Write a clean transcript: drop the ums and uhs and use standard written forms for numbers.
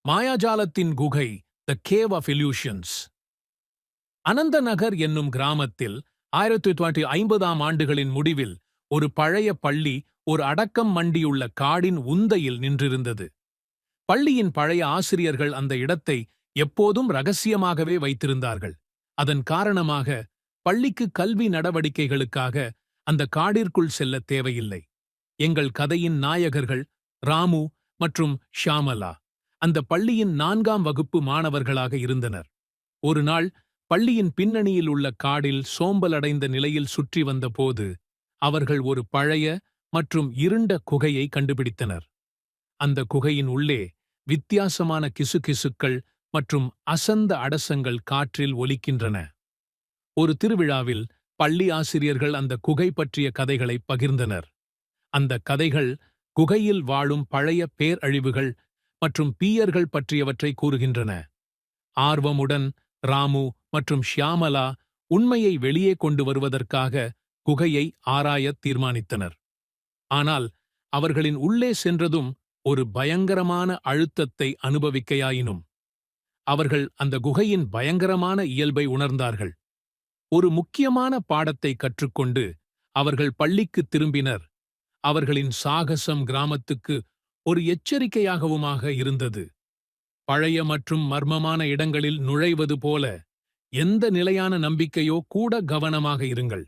மாயாஜாலத்தின் குகை, த cave of illusions. அனந்தநகர் என்னும் கிராமத்தில் 1950ஆம் ஆண்டுகளின் முடிவில் ஒரு பழைய பள்ளி ஒரு அடக்கம் மண்டியுள்ள காடின் உந்தையில் நின்றிருந்தது. பள்ளியின் பழைய ஆசிரியர்கள் அந்த இடத்தை எப்போதும் ரகசியமாகவே வைத்திருந்தார்கள். அதன் காரணமாக பள்ளிக்கு கல்வி நடவடிக்கைகளுக்காக அந்த காடிற்குள் செல்ல தேவையில்லை. எங்கள் கதையின் நாயகர்கள் ராமு மற்றும் ஷியாமலா அந்த பள்ளியின் 4ஆம் வகுப்பு மாணவர்களாக இருந்தனர். ஒரு நாள் பள்ளியின் பின்னணியில் உள்ள காடில் சோம்பலடைந்த நிலையில் சுற்றி வந்தபோது அவர்கள் ஒரு பழைய மற்றும் இருண்ட குகையை கண்டுபிடித்தனர். அந்த குகையின் உள்ளே வித்தியாசமான கிசுகிசுக்கள் மற்றும் அசந்த அடசங்கள் காற்றில் ஒலிக்கின்றன. ஒரு திருவிழாவில் பள்ளி ஆசிரியர்கள் அந்த குகை பற்றிய கதைகளை பகிர்ந்தனர். அந்த கதைகள் குகையில் வாழும் பழைய பேரழிவுகள் மற்றும் பீயர்கள் பற்றியவற்றை கூறுகின்றன. ஆர்வமுடன் ராமு மற்றும் ஷியாமலா உண்மையை வெளியே கொண்டு வருவதற்காக குகையை ஆராயத் தீர்மானித்தனர். ஆனால் அவர்களின் உள்ளே சென்றதும் ஒரு பயங்கரமான அழுத்தத்தை அனுபவிக்கையாயினும். அவர்கள் அந்த குகையின் பயங்கரமான இயல்பை உணர்ந்தார்கள். ஒரு முக்கியமான பாடத்தை கற்றுக்கொண்டு அவர்கள் பள்ளிக்கு திரும்பினர். அவர்களின் சாகசம் கிராமத்துக்கு ஒரு எச்சரிக்கையாகவுமாக இருந்தது. பழைய மற்றும் மர்மமான இடங்களில் நுழைவது போல எந்த நிலையான நம்பிக்கையோ கூட கவனமாக இருங்கள்.